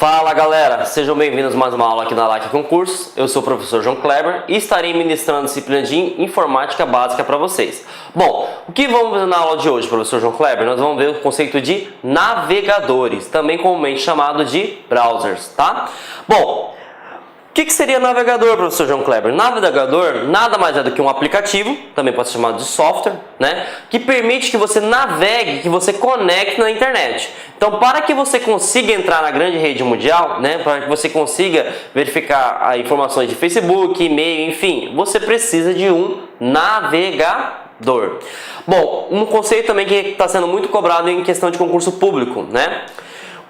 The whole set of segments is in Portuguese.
Fala galera, sejam bem-vindos a mais uma aula aqui na Like Concursos. Eu sou o professor João Kleber e estarei ministrando a disciplina de Informática Básica para vocês. Bom, o que vamos ver na aula de hoje, professor João Kleber? Nós vamos ver o conceito de navegadores, também comumente chamado de browsers, tá? Bom, o que seria navegador, professor João Kleber? Navegador nada mais é do que um aplicativo, também pode ser chamado de software, né? Que permite que você navegue, que você conecte na internet. Então, para que você consiga entrar na grande rede mundial, né? Para que você consiga verificar informações de Facebook, e-mail, enfim, você precisa de um navegador. Bom, um conceito também que está sendo muito cobrado em questão de concurso público, né?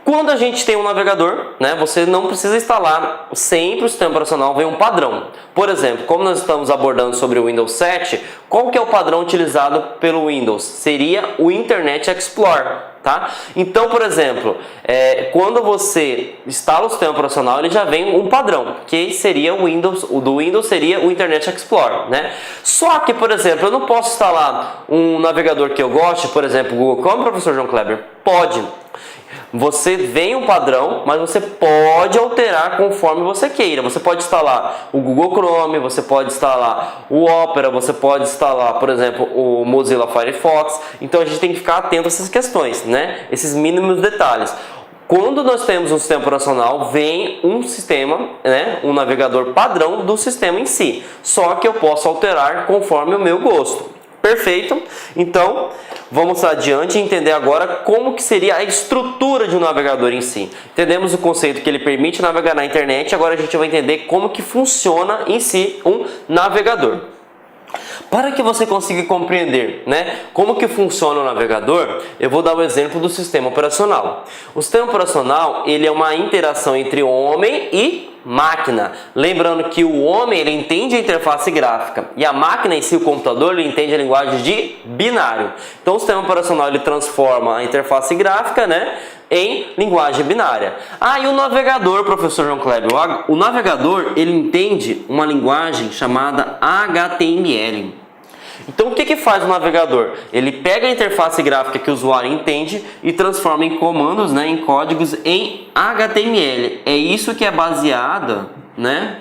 Quando a gente tem um navegador, né, você não precisa instalar sempre o sistema operacional, vem um padrão. Por exemplo, como nós estamos abordando sobre o Windows 7, qual que é o padrão utilizado pelo Windows? Seria o Internet Explorer, tá? Então, por exemplo, quando você instala o sistema operacional, ele já vem um padrão, que seria o Windows, o do Windows seria o Internet Explorer, né? Só que, por exemplo, eu não posso instalar um navegador que eu goste, por exemplo, o Google Chrome, professor João Kleber? Pode. Você vem um padrão, mas você pode alterar conforme você queira. Você pode instalar o Google Chrome, você pode instalar o Opera, você pode instalar, por exemplo, o Mozilla Firefox. Então a gente tem que ficar atento a essas questões, né? Esses mínimos detalhes. Quando nós temos um sistema operacional, vem um sistema, né, um navegador padrão do sistema em si. Só que eu posso alterar conforme o meu gosto. Perfeito? Então, vamos adiante e entender agora como que seria a estrutura de um navegador em si. Entendemos o conceito que ele permite navegar na internet, agora a gente vai entender como que funciona em si um navegador. Para que você consiga compreender, né, como que funciona o navegador, eu vou dar o exemplo do sistema operacional. O sistema operacional, ele é uma interação entre homem e máquina. Lembrando que o homem, ele entende a interface gráfica e a máquina em si, o computador, ele entende a linguagem de binário. Então o sistema operacional, ele transforma a interface gráfica, né, em linguagem binária. E o navegador, professor João Kleber? O navegador, ele entende uma linguagem chamada HTML. Então o que faz o navegador? Ele pega a interface gráfica que o usuário entende e transforma em comandos, né, em códigos em HTML. É isso que é baseada, né,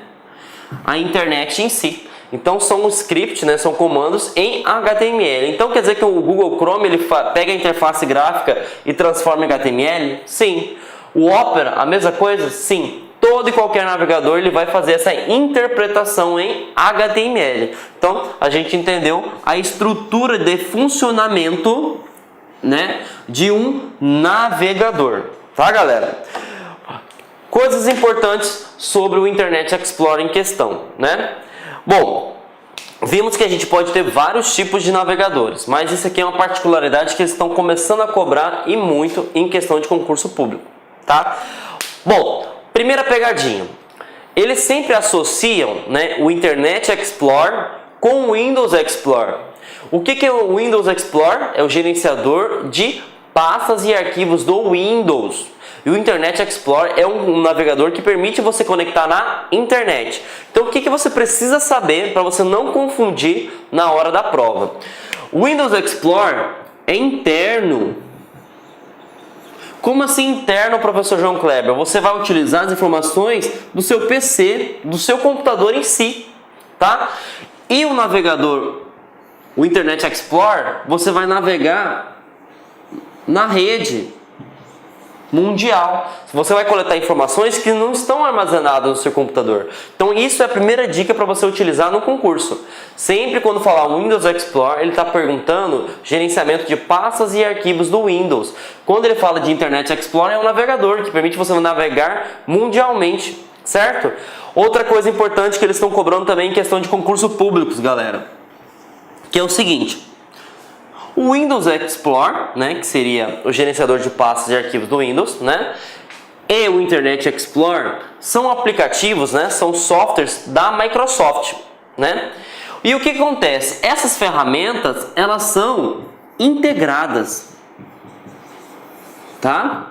a internet em si. Então são scripts, né, são comandos em HTML. Então quer dizer que o Google Chrome ele pega a interface gráfica e transforma em HTML? Sim. O Opera, a mesma coisa? Sim. Todo e qualquer navegador ele vai fazer essa interpretação em HTML. Então a gente entendeu a estrutura de funcionamento, né, de um navegador, tá galera? Coisas importantes sobre o Internet Explorer em questão, né? Bom, vimos que a gente pode ter vários tipos de navegadores, mas isso aqui é uma particularidade que eles estão começando a cobrar e muito em questão de concurso público, tá? Bom, primeira pegadinha, eles sempre associam, né, o Internet Explorer com o Windows Explorer. O que é o Windows Explorer? É o gerenciador de pastas e arquivos do Windows. E o Internet Explorer é um navegador que permite você conectar na internet. Então o que você precisa saber para você não confundir na hora da prova? O Windows Explorer é interno. Como assim interno, professor João Kleber? Você vai utilizar as informações do seu PC, do seu computador em si, tá? E o navegador, o Internet Explorer, você vai navegar na rede mundial. Você vai coletar informações que não estão armazenadas no seu computador. Então isso é a primeira dica para você utilizar no concurso. Sempre quando falar Windows Explorer, ele está perguntando gerenciamento de pastas e arquivos do Windows. Quando ele fala de Internet Explorer, é um navegador que permite você navegar mundialmente, certo? Outra coisa importante que eles estão cobrando também em questão de concurso públicos, galera, que é o seguinte: o Windows Explorer, né, que seria o gerenciador de pastas e arquivos do Windows, né, e o Internet Explorer são aplicativos, né, são softwares da Microsoft, né? E o que acontece? Essas ferramentas, elas são integradas, tá?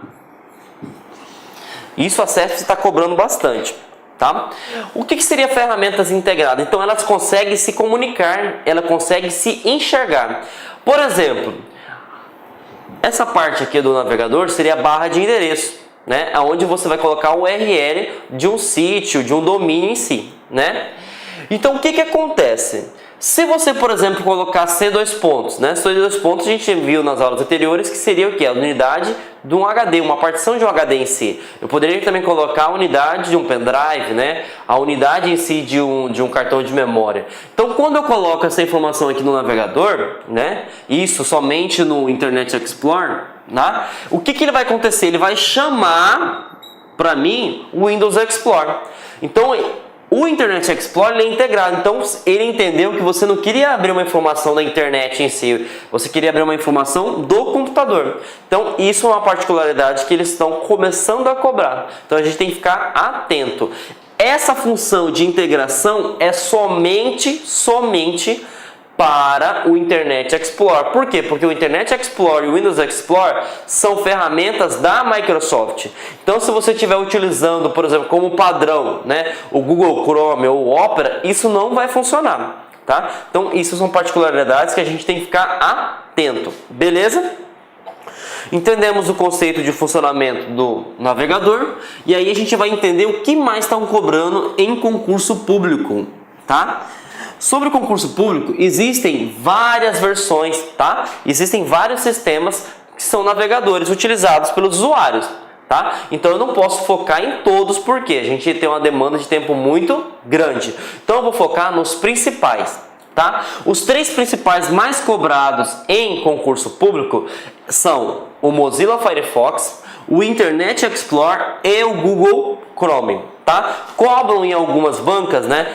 Isso a CEF está cobrando bastante, tá? O que seria ferramentas integradas? Então elas conseguem se comunicar, ela consegue se enxergar. Por exemplo, essa parte aqui do navegador seria a barra de endereço, né, onde você vai colocar o URL de um sítio, de um domínio em si, né? Então o que que acontece? Se você, por exemplo, colocar C2 pontos, né? C2 pontos a gente viu nas aulas anteriores que seria o que? A unidade de um HD, uma partição de um HD em si. Eu poderia também colocar a unidade de um pendrive, né? A unidade em si de um cartão de memória. Então, quando eu coloco essa informação aqui no navegador, né? Isso somente no Internet Explorer, né? O que que ele vai acontecer? Ele vai chamar para mim o Windows Explorer. Então, o Internet Explorer é integrado, então ele entendeu que você não queria abrir uma informação da internet em si, você queria abrir uma informação do computador. Então isso é uma particularidade que eles estão começando a cobrar, então a gente tem que ficar atento. Essa função de integração é somente para o Internet Explorer. Por quê? Porque o Internet Explorer e o Windows Explorer são ferramentas da Microsoft. Então, se você estiver utilizando, por exemplo, como padrão, né, o Google Chrome ou o Opera, isso não vai funcionar, tá? Então, isso são particularidades que a gente tem que ficar atento, beleza? Entendemos o conceito de funcionamento do navegador e aí a gente vai entender o que mais estão cobrando em concurso público, tá? Sobre o concurso público, existem várias versões, tá? Existem vários sistemas que são navegadores utilizados pelos usuários, tá? Então eu não posso focar em todos porque a gente tem uma demanda de tempo muito grande. Então eu vou focar nos principais, tá? Os 3 principais mais cobrados em concurso público são o Mozilla Firefox, o Internet Explorer e o Google Chrome, tá? Cobram em algumas bancas, né?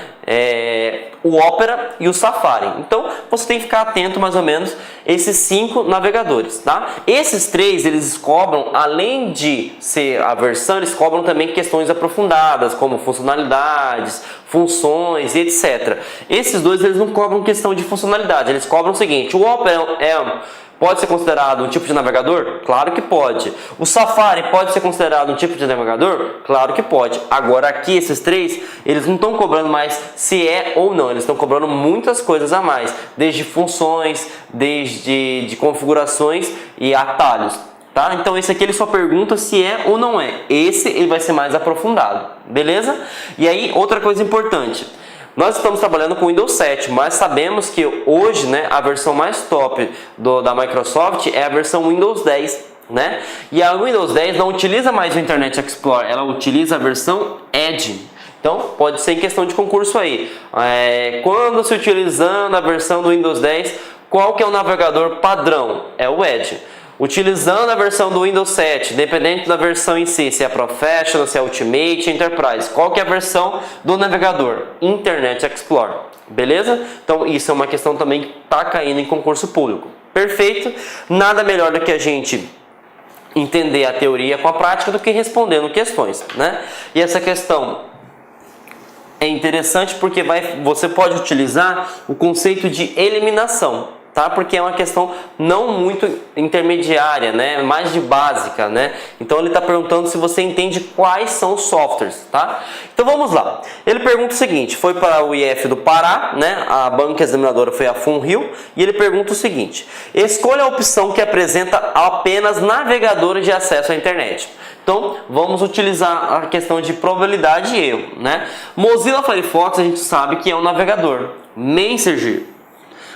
O Opera e o Safari. Então você tem que ficar atento mais ou menos esses 5 navegadores, tá? Esses 3 eles cobram, além de ser a versão, eles cobram também questões aprofundadas como funcionalidades, funções e etc. Esses 2 eles não cobram questão de funcionalidade, eles cobram o seguinte: o Opera pode ser considerado um tipo de navegador? Claro que pode. O Safari pode ser considerado um tipo de navegador? Claro que pode. Agora aqui esses 3, eles não estão cobrando mais se é ou não, eles estão cobrando muitas coisas a mais, desde funções, desde de configurações e atalhos, tá? Então esse aqui ele só pergunta se é ou não é. Esse ele vai ser mais aprofundado, beleza? E aí outra coisa importante, nós estamos trabalhando com Windows 7, mas sabemos que hoje, né, a versão mais top da Microsoft é a versão Windows 10, né? E a Windows 10 não utiliza mais o Internet Explorer, ela utiliza a versão Edge. Então pode ser em questão de concurso aí. Quando se utilizando a versão do Windows 10, qual que é o navegador padrão? É o Edge. Utilizando a versão do Windows 7, dependente da versão em si, se é Professional, se é Ultimate, Enterprise, qual que é a versão do navegador? Internet Explorer, beleza? Então isso é uma questão também que está caindo em concurso público. Perfeito? Nada melhor do que a gente entender a teoria com a prática do que respondendo questões, né? E essa questão é interessante porque você pode utilizar o conceito de eliminação, tá? Porque é uma questão não muito intermediária, né? Mais de básica, né? Então ele está perguntando se você entende quais são os softwares, tá? Então vamos lá. Ele pergunta o seguinte, foi para o IF do Pará, né? A banca examinadora foi a FunRio, e ele pergunta o seguinte: escolha a opção que apresenta apenas navegadores de acesso à internet. Então, vamos utilizar a questão de probabilidade e erro, né? Mozilla Firefox a gente sabe que é um navegador. Messenger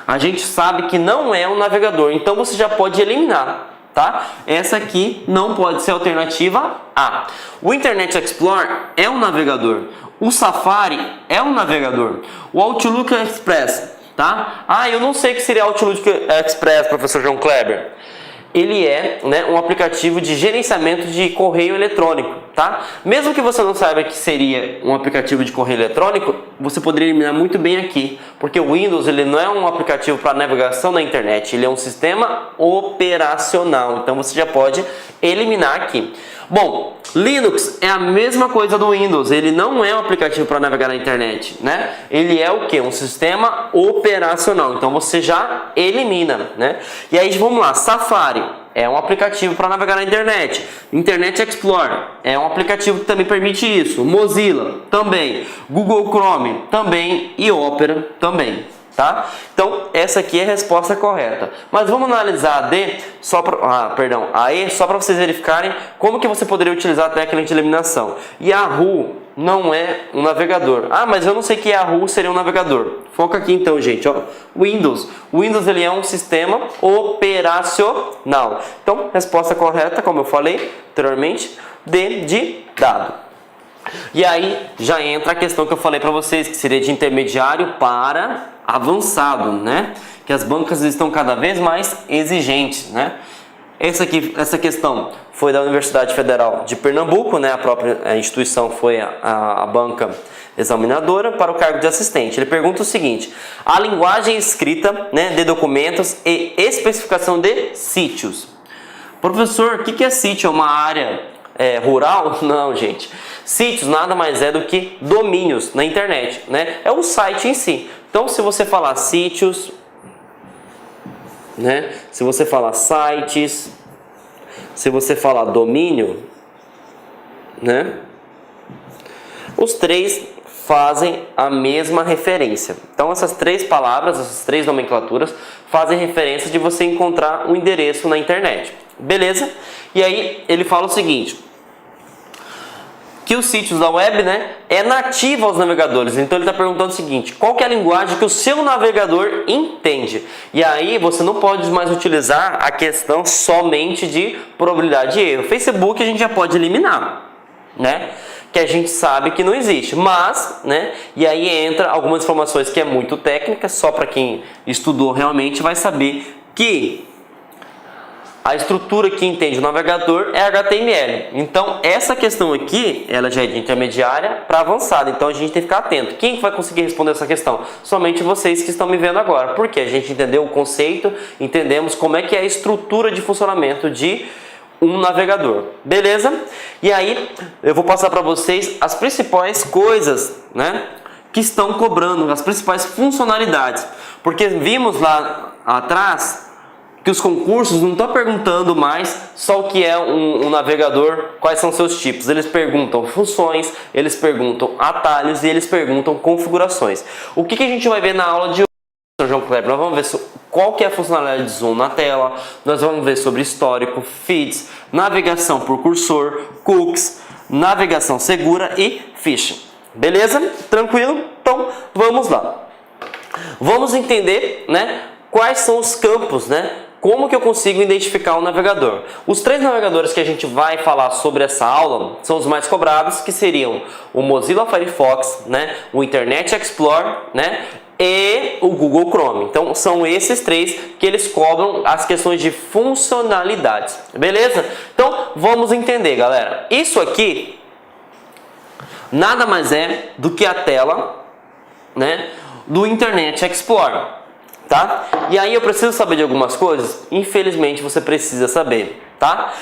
a gente sabe que não é um navegador, então você já pode eliminar, tá? Essa aqui não pode ser a alternativa A. O Internet Explorer é um navegador. O Safari é um navegador. O Outlook Express, tá? Eu não sei o que seria Outlook Express, professor João Kleber. Ele é, né, um aplicativo de gerenciamento de correio eletrônico, tá? Mesmo que você não saiba que seria um aplicativo de correio eletrônico, você poderia eliminar muito bem aqui, porque o Windows ele não é um aplicativo para navegação na internet, ele é um sistema operacional, então você já pode eliminar aqui. Bom, Linux é a mesma coisa do Windows, ele não é um aplicativo para navegar na internet, né? Ele é o que? Um sistema operacional, então você já elimina, né? E aí vamos lá, Safari é um aplicativo para navegar na internet, Internet Explorer é um aplicativo que também permite isso, Mozilla também, Google Chrome também e Opera também, tá? Então, essa aqui é a resposta correta. Mas vamos analisar a D, a E, só para vocês verificarem como que você poderia utilizar a técnica de eliminação. Yahoo não é um navegador. Ah, mas eu não sei que Yahoo seria um navegador. Foca aqui então, gente, ó. Windows. O Windows, ele é um sistema operacional. Então, resposta correta, como eu falei anteriormente, D de dado. E aí já entra a questão que eu falei para vocês, que seria de intermediário para avançado, né? Que as bancas estão cada vez mais exigentes, né? Essa questão foi da Universidade Federal de Pernambuco, né? A própria instituição foi a banca examinadora para o cargo de assistente. Ele pergunta o seguinte: a linguagem escrita, né, de documentos e especificação de sítios. Professor, o que é sítio? É uma área rural? Não, gente. Sítios nada mais é do que domínios na internet, né? É o site em si. Então, se você falar sítios, né? Se você falar sites, se você falar domínio, né? Os três fazem a mesma referência. Então, essas três palavras, essas três nomenclaturas fazem referência de você encontrar um endereço na internet. Beleza? E aí ele fala o seguinte: que os sítios da web, né, é nativo aos navegadores. Então ele está perguntando o seguinte: qual que é a linguagem que o seu navegador entende? E aí você não pode mais utilizar a questão somente de probabilidade de erro. Facebook a gente já pode eliminar, né? Que a gente sabe que não existe, mas, né? E aí entra algumas informações que é muito técnica, só para quem estudou realmente vai saber que a estrutura que entende o navegador é HTML. Então, essa questão aqui, ela já é de intermediária para avançada. Então, a gente tem que ficar atento. Quem vai conseguir responder essa questão? Somente vocês que estão me vendo agora. Porque a gente entendeu o conceito, entendemos como é que é a estrutura de funcionamento de um navegador. Beleza? E aí, eu vou passar para vocês as principais coisas, né, que estão cobrando, as principais funcionalidades. Porque vimos lá atrás que os concursos não estão perguntando mais só o que é um navegador, quais são seus tipos. Eles perguntam funções, eles perguntam atalhos e eles perguntam configurações. O que a gente vai ver na aula de hoje, João Kleber? Nós vamos ver qual que é a funcionalidade de zoom na tela, nós vamos ver sobre histórico, feeds, navegação por cursor, cookies, navegação segura e phishing. Beleza? Tranquilo? Então, vamos lá. Vamos entender, né, quais são os campos, né? Como que eu consigo identificar um navegador? Os três navegadores que a gente vai falar sobre essa aula são os mais cobrados, que seriam o Mozilla Firefox, né, o Internet Explorer, né, e o Google Chrome. Então são esses três que eles cobram as questões de funcionalidades. Beleza? Então vamos entender, galera. Isso aqui nada mais é do que a tela, né, do Internet Explorer. Tá? E aí eu preciso saber de algumas coisas? Infelizmente você precisa saber, tá?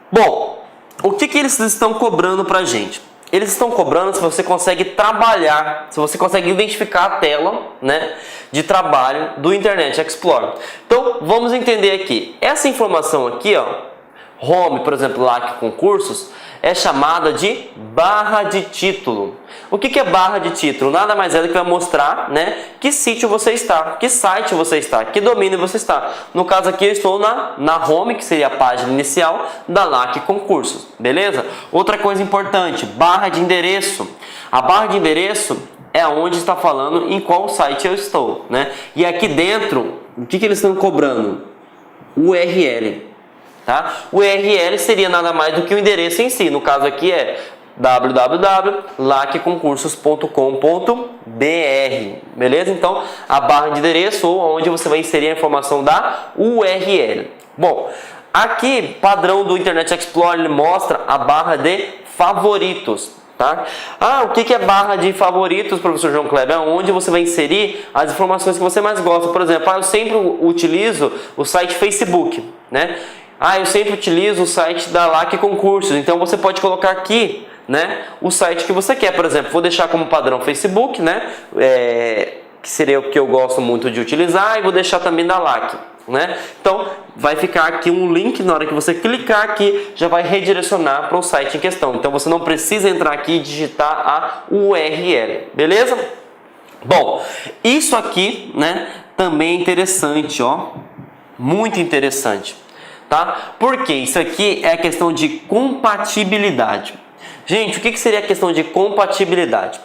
Bom, o que eles estão cobrando pra gente? Eles estão cobrando se você consegue trabalhar, se você consegue identificar a tela, né, de trabalho do Internet Explorer. Então vamos entender aqui. Essa informação aqui, ó, Home, por exemplo, lá que concursos, é chamada de barra de título. O que é barra de título? Nada mais é do que vai mostrar, né, que sítio você está, que site você está, que domínio você está. No caso aqui eu estou na home, que seria a página inicial da LAC Concursos, beleza? Outra coisa importante, barra de endereço. A barra de endereço é onde está falando em qual site eu estou, né? E aqui dentro, o que eles estão cobrando? URL. Tá? O URL seria nada mais do que o endereço em si. No caso aqui é www.lacconcursos.com.br. Beleza? Então, a barra de endereço ou onde você vai inserir a informação da URL. Bom, aqui, padrão do Internet Explorer, ele mostra a barra de favoritos. Tá? Ah, o que é barra de favoritos, professor João Kleber? É onde você vai inserir as informações que você mais gosta. Por exemplo, eu sempre utilizo o site Facebook, né? Ah, eu sempre utilizo o site da LAC Concursos. Então você pode colocar aqui, né, o site que você quer. Por exemplo, vou deixar como padrão Facebook, né, que seria o que eu gosto muito de utilizar, e vou deixar também da LAC, né? Então vai ficar aqui um link, na hora que você clicar aqui, já vai redirecionar para o site em questão. Então você não precisa entrar aqui e digitar a URL, beleza? Bom, isso aqui, né, também é interessante, ó, muito interessante, tá? Porque isso aqui é a questão de compatibilidade. Gente, o que seria a questão de compatibilidade?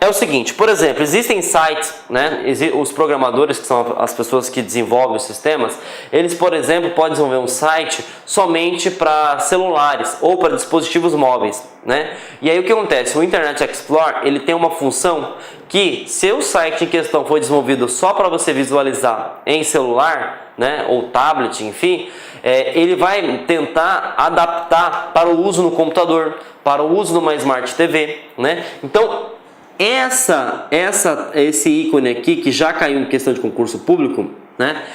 É o seguinte, por exemplo, existem sites, né, os programadores, que são as pessoas que desenvolvem os sistemas, eles, por exemplo, podem desenvolver um site somente para celulares ou para dispositivos móveis, né? E aí o que acontece? O Internet Explorer, ele tem uma função que, se o site em questão foi desenvolvido só para você visualizar em celular, né, ou tablet, enfim, ele vai tentar adaptar para o uso no computador, para o uso numa Smart TV, né? Então, esse ícone aqui, que já caiu em questão de concurso público, né,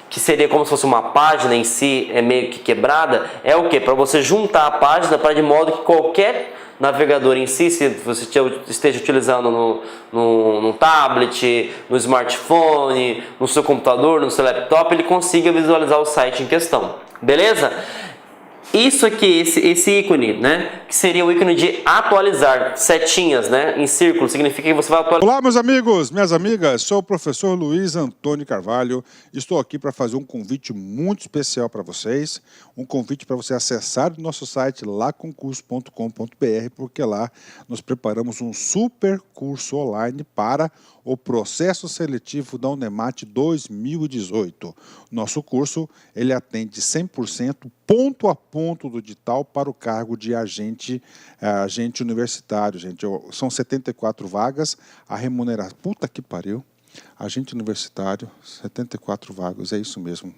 que seria como se fosse uma página em si, meio que quebrada, é o que? Para você juntar a página para de modo que qualquer navegador em si, se você esteja utilizando no tablet, no smartphone, no seu computador, no seu laptop, ele consiga visualizar o site em questão. Beleza? Isso aqui, esse ícone, né, que seria o ícone de atualizar, setinhas, né, em círculo, significa que você vai atualizar. Olá, meus amigos, minhas amigas, sou o professor Luiz Antônio Carvalho, estou aqui para fazer um convite muito especial para vocês, um convite para você acessar o nosso site laconcurso.com.br, porque lá nós preparamos um super curso online para o processo seletivo da Unemat 2018. Nosso curso, ele atende 100% ponto a ponto do edital para o cargo de agente universitário, gente. São 74 vagas, a remuneração... Puta que pariu! Agente universitário, 74 vagas, é isso mesmo.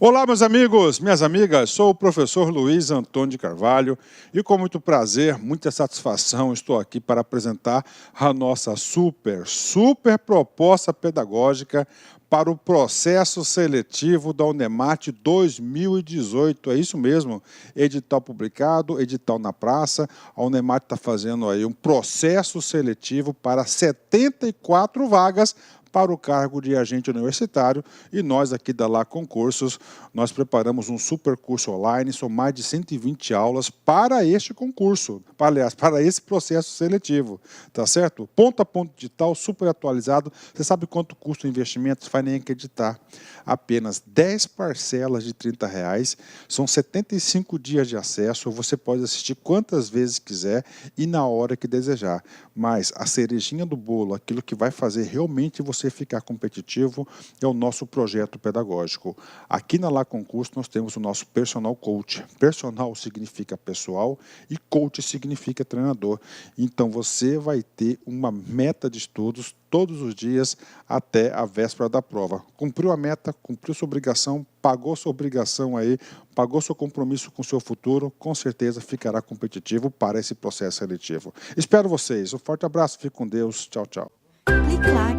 Olá, meus amigos, minhas amigas, sou o professor Luiz Antônio de Carvalho e com muito prazer, muita satisfação, estou aqui para apresentar a nossa super proposta pedagógica para o processo seletivo da Unemat 2018. É isso mesmo, edital publicado, edital na praça. A Unemat está fazendo aí um processo seletivo para 74 vagas para o cargo de agente universitário, e nós aqui da Lá Concursos, nós preparamos um super curso online, são mais de 120 aulas para este concurso, aliás, para esse processo seletivo, tá certo? Ponto a ponto digital, super atualizado. Você sabe quanto custa o investimento? Você vai nem acreditar. Apenas 10 parcelas de R$30, são 75 dias de acesso, você pode assistir quantas vezes quiser e na hora que desejar. Mas a cerejinha do bolo, aquilo que vai fazer realmente você ficar competitivo, é o nosso projeto pedagógico. Aqui na Lá Concurso nós temos o nosso personal coach. Personal significa pessoal e coach significa treinador. Então você vai ter uma meta de estudos todos os dias até a véspera da prova. Cumpriu a meta, cumpriu sua obrigação, pagou sua obrigação aí, pagou seu compromisso com o seu futuro, com certeza ficará competitivo para esse processo seletivo. Espero vocês. Um forte abraço, fique com Deus. Tchau, tchau. Clique lá